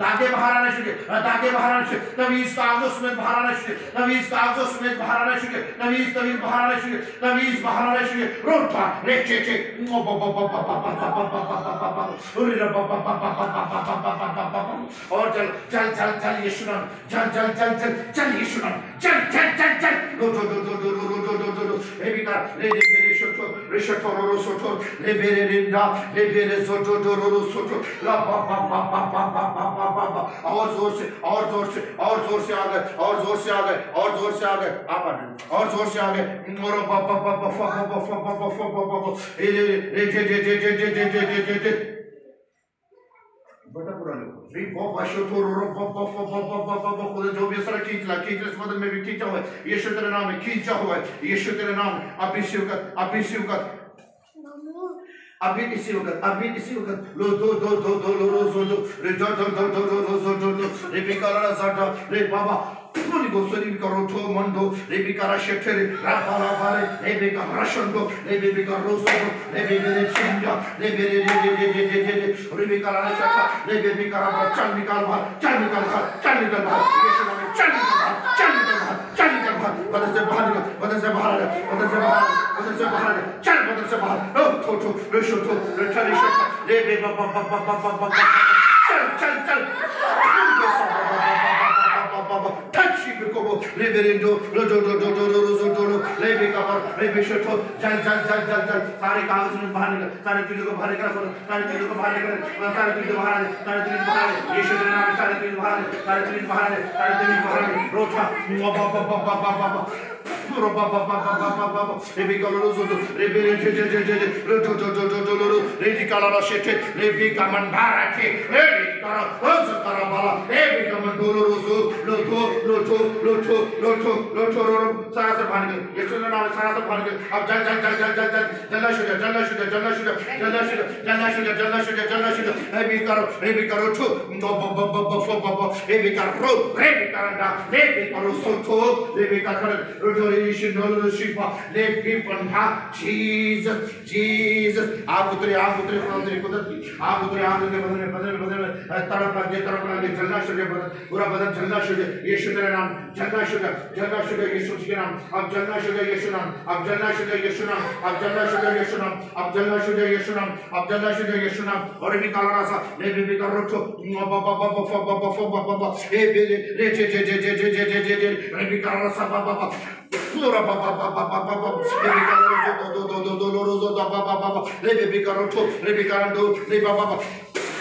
दागे बाहर आने चाहिए, दागे बाहर आने चाहिए, तवीज कागजों समेत बाहर आने चाहिए, तवीज कागजों समेत बाहर आने चाहिए, तवीज बाहर आने चाहिए, तवीज बाहर आने चाहिए, रोटा रे चे चे और चल चल चल चल यीशु नाम, चल चल चल चल चल यीशु नाम, चल चल चल चल रो ए बिकार ले रे शोटो रो सोटो ले बेरे रिंदा ले बेरे सोटो रो सोटो ला और जोर से और जोर से और जोर से आ गए और जोर से आ गए और जोर से आ गए आप और जोर से आ गए और बटा पुराने जो भी सारा खींचला इस मदद में भी खींचा हुआ है यीशु तेरे नाम में खींचा हुआ है यीशु तेरे नाम अभी इसी वक्त लो दो रे बिकारा ज़ाटा रे बाबा Holy Ghost, we can roto mondo, we can shefere, rapala vare, we can rashando, we can roso, we can chinja, we can shaka, we can chanikal, touch you como reverendo लेबे कवर लेबे शोटो चल सारे कागज में बाहर निकल सारे चीजों को बाहर निकल सारे चीजों को बाहर निकल सारे चीजें बाहर यीशु के नाम में सारे चीज बाहर रोटा लेबे कलरोज़ो लेबे लेबे कलरा शेटे लेबे कमंडारा के लेबे करा बाला लेबे कमंडोरोज़ो लोटो सारा सब बाहर निकल यीशु के नाम में सारा सब बाहर निकल अब चल जल्ला शुरू लेबे करो ठो लेबे करो सोटो लेबे करो Revelation, Jesus. आगुतरे जलना शुरू पूरा बदन जलना शुरू यीशु तेरे नाम जलना शुरू यीशु के नाम अब जलना शुरू यीशु नाम अब जलना शुरू यीशु नाम अब जलना शुरू यीशु नाम अब जलना शुरू यीशु नाम अब जलना शुरू यीशु नाम और भी काला रासा ले भी कर रोटो ए रे जे भी काला रासा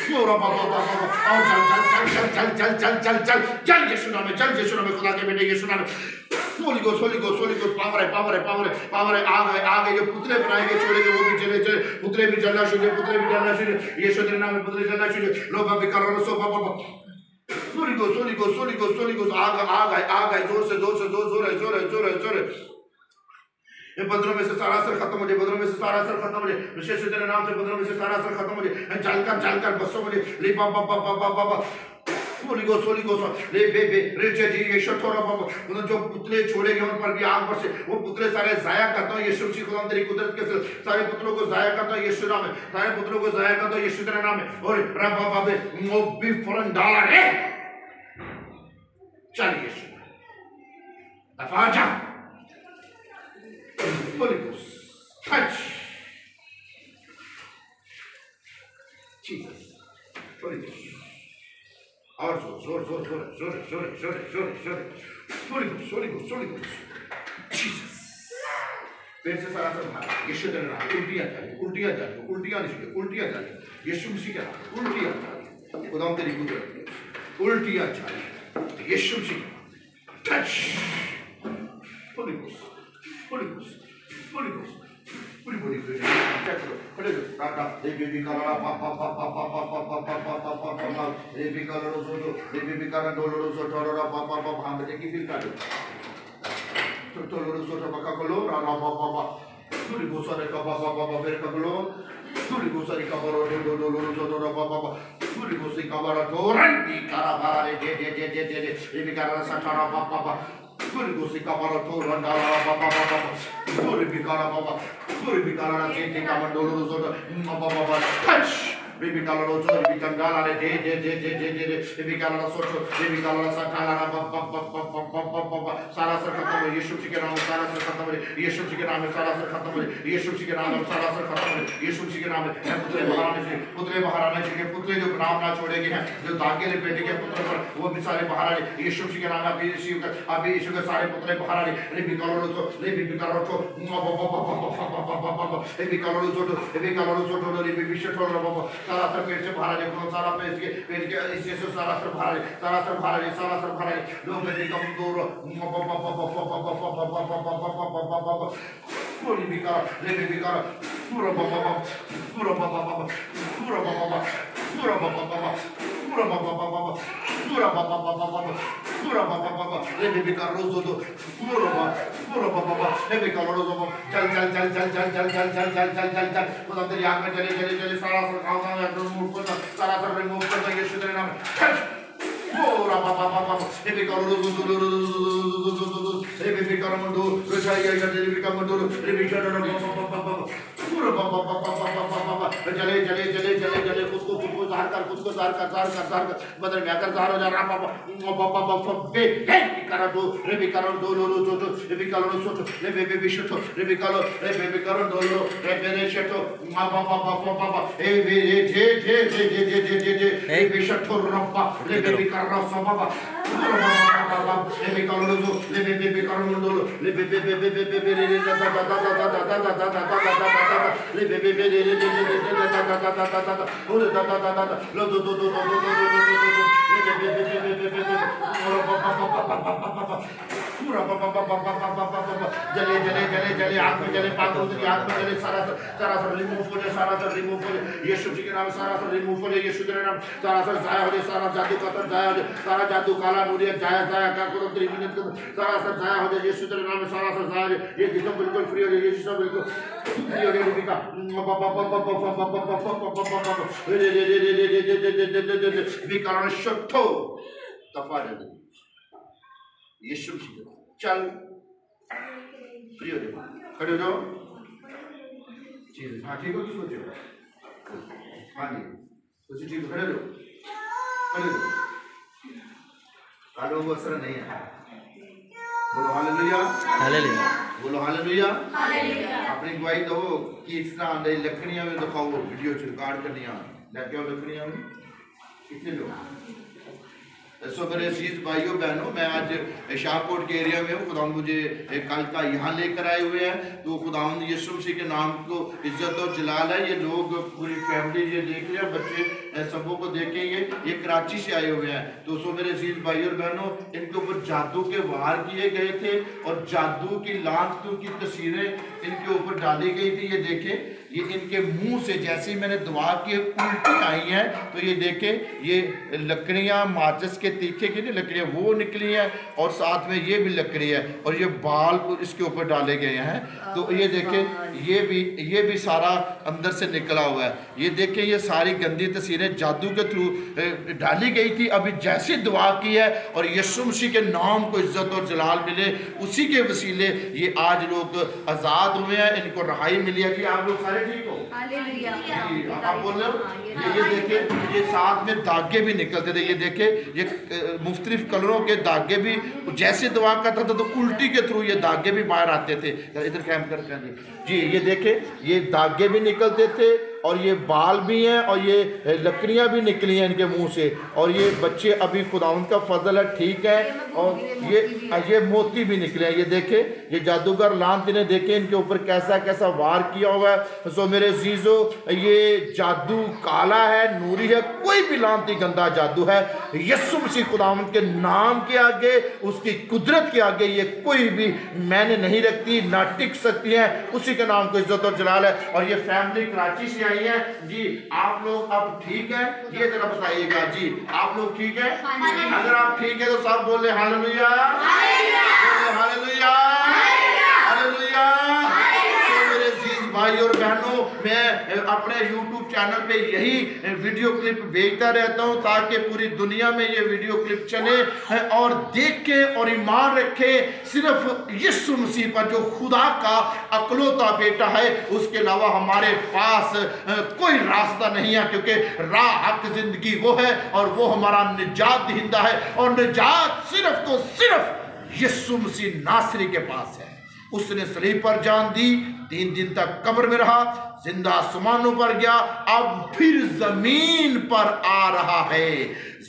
Flora papa चल यीशु नाम में खुदा के बेटे यीशु नाम में Holy Ghost power है आ गए जो पुतले बनाए गए छोड़े गए वो भी चले पुतले भी जलना शुरू यीशु तेरे नाम में पुतले जलना शुरू लोग भी कर रहे सो पापा Holy Ghost आ गए जोर से ये बदलों में से सारा असर खत्म हो जाए विशेष तेरे नाम से बदलों में से सारा असर खत्म हो जाए जलकर बसों में ले बाबा Holy Ghost ले बेबे रिचे जी ये शठोरा बाबा उन जो पुतले छोड़े गए उन पर भी आग बरसे वो पुतले सारे जाया करता हूं यीशु मसीह खुदा तेरी कुदरत के सारे पुतलों को जाया करता हूं यीशु नाम में सारे पुतलों को जाया करता हूं यीशु तेरे नाम में और रब्बा बाबे मोबी फौरन डाला रे चल यीशु दफा Holy Ghost, touch Jesus, Holy Ghost, और जोर Holy Ghost, Jesus, पेट से सारा सब बाहर, यीशु तेरे नाम, उल्टियाँ जाए, यीशु मसीह के नाम, उल्टियाँ जाए, खुदावंद तेरी कुदरत, उल्टियाँ जाए, यीशु मसीह, touch Holy Ghost, Holy Ghost, Holy Ghost. Holy Ghost, check it. Holy Ghost. Rata, baby color, papa, papa, papa, papa, papa, papa, baby color, baby color, doloro, doloro, papa, papa, हम देखिए फिर कर. तो doloro, doloro, पका कलो, राला, papa. Holy Ghost, अरे कबा, papa, फिर कलो. Holy Ghost, अरे कबा, doloro, doloro, papa. Holy Ghost, कबा, torrenti, carabara, baby color, satara, papa. Holy Ghost, kabara toran dala baba baba. Holy bikara baba. Holy bikara sente kamandolo zoda baba. Touch. Baby color zoda bikandala de. Baby color soto. Baby color satala baba. सारा sir खत्म हो यीशु जी के नाम सारा sir खत्म हो यीशु जी के नाम सारा सर खत्म हो यीशु जी के नाम सारा सर खत्म हो यीशु जी के नाम पुतले बाहर आने चाहिए पुतले जो नाम ना छोड़ेंगे हैं जो दागे ले बेटे के पुत्र पर वो भी सारे बाहर आने यीशु जी के नाम अभी यीशु के सारे पुतले बाहर आने ले भी करो ले भी विश्व छोड़ बाबा सारा सर पेट से बाहर आने को सारा पेट के इससे सारा सर बाहर सारा सर बाहर लोग बेटे कम दूर Holy Bikara, Lady Bikara, Pura Baba, Pura Baba, Pura Baba, Pura Baba, Pura Baba, Pura Baba, Pura Baba, Lady Bikara Rosodo, Pura Baba, Lady Bikara Rosodo, Jal, मतलब तेरी आँख में चले सारा सर खाना है तो मूव करना सारा सर रिमूव करना ये शुद्ध नाम Pura Baba, Lady Bikara Rosodo Baby Karamando, Rashaya, Baby Karamando, Baby Karamando, Pura Baba, Jale, Kusko, Zarka, Mother Maker, Zara, Baba, Karado, Baby Karando, Baby Karando, Baby Shato, Baby Karando, Baby Shato, Baba, Baby Shato, Baby Karasa, Baba, Baby Karando, Baby Karando, जले आँख में जले पाक होती आँख में जले सारा सर रिमूव हो जाए यीशु जी के नाम सारा सर रिमूव हो जाए यीशु के नाम सारा सर जाया हो जाए सारा जादू खत्म जाया हो जाए सारा जादू काला नूरियत जाया क्या करो तेरी मिन्नत कर सारा सर जाया हो जाए यीशु के नाम में सारा सर जाया हो जाए ये जिस्म बिल्कुल फ्री हो जाए यीशु सब बिल्कुल फ्री हो जाए रूबिका विकरण शक्तो दफा दे यीशु जी चल फ्री हो जाओ खड़े हो जाओ चीज हाँ ठीक हो सोचो हाँ जी उसी चीज खड़े हो कालो वो असर नहीं है बोलो हालेलुया हालेलुया बोलो हालेलुया हालेलुया अपनी गवाही दो कि इस तरह अंदर लकड़ियां में दिखाओ वीडियो रिकॉर्ड करनी है लेके आओ लकड़ियां में कितने लोग सो मेरे अजीज भाइयों बहनों मैं आज शाहकोट के एरिया में हूँ खुदा मुझे कल का यहाँ लेकर आए हुए हैं तो खुदा यीशु मसीह के नाम को इज्जत और जलाल है ये लोग पूरी फैमिली ये देख रहे हैं बच्चे सबों को देखेंगे ये कराची से आए हुए हैं तो सो मेरे अजीज भाइयों और बहनों इनके ऊपर जादू के वार किए गए थे और जादू की लानतों की तस्वीरें इनके ऊपर डाली गई थी ये देखें ये इनके मुंह से जैसे ही मैंने दुआ की उल्टी आई हैं तो ये देखें ये लकड़ियां माचिस के तीखे की नहीं लकड़ियां वो निकली हैं और साथ में ये भी लकड़ी है और ये बाल इसके ऊपर डाले गए हैं तो ये देखें ये भी सारा अंदर से निकला हुआ है ये देखें ये सारी गंदी तस्वीरें जादू के थ्रू डाली गई थी अभी जैसी दुआ की है और यीशु मसीह के नाम को इज्जत और जलाल मिले उसी के वसीले ये आज लोग आज़ाद हुए हैं इनको रहाई मिली है कि आप लोग सारे ठीक हो आप बोल रहे हो ये देखे ये साथ में धागे भी निकलते थे ये देखे ये मुख्तलिफ कलरों के धागे भी जैसे दुआ करता था तो उल्टी के थ्रू ये धागे भी बाहर आते थे इधर कैम कर जी ये देखे ये धागे भी निकलते थे और ये बाल भी हैं और ये लकड़ियां भी निकली हैं इनके मुंह से, और ये बच्चे अभी खुदावंद का फजल है, ठीक है। और ये मोती भी निकले हैं, ये देखे, ये जादूगर लांत ने देखे इनके ऊपर कैसा कैसा वार किया हुआ है। सो मेरे अजीजों, ये जादू काला है, नूरी है, कोई भी लांती गंदा जादू है, यीशु मसीह खुदावंद के नाम के आगे, उसकी कुदरत के आगे ये कोई भी मैंने नहीं रखती, ना टिक सकती है। उसी के नाम को इज्जत और जलाल है। और ये फैमिली कराची से आई है जी। आप लोग अब ठीक है? ये जरा बताइएगा जी, आप लोग ठीक है? अगर आप ठीक है तो सब बोले हालेलुया, हालेलुया, हालेलुया। तो मेरे अजीज भाई और बहनों, मैं अपने YouTube चैनल पे यही वीडियो क्लिप भेजता रहता हूँ ताकि पूरी दुनिया में ये वीडियो क्लिप चले और देखे और ईमान रखे सिर्फ यीशु मसीह पर, जो खुदा का अकलौता बेटा है। उसके अलावा हमारे पास कोई रास्ता नहीं है, क्योंकि राह हक जिंदगी वो है और वो हमारा निजात दहिंदा है। और निजात सिर्फ तो सिर्फ यीशु मसीह नासरी के पास है। उसने सलीब पर जान दी, 3 दिन तक कब्र में रहा, जिंदा आसमानों पर गया, अब फिर जमीन पर आ रहा है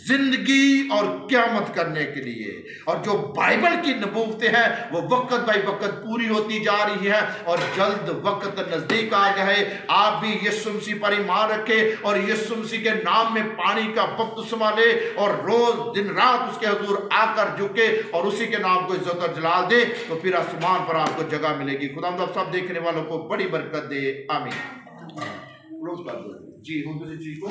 जिंदगी और क़यामत करने के लिए। और जो बाइबल की नबूवतें हैं वो वक्त बाई वक्त पूरी होती जा रही हैं और जल्द वक्त नजदीक आ गया है। आप भी यीशु मसीह पर ईमान रखें और यीशु मसीह के नाम में पानी का बपतिस्मा ले और रोज दिन रात उसके हुजूर आकर झुके और उसी के नाम को इज्जत और जलाल दे, तो फिर आसमान पर आपको जगह मिलेगी। खुदा आप सब देखने वालों को बड़ी बरकत दे, आमीन। जी, हम किसी चीज को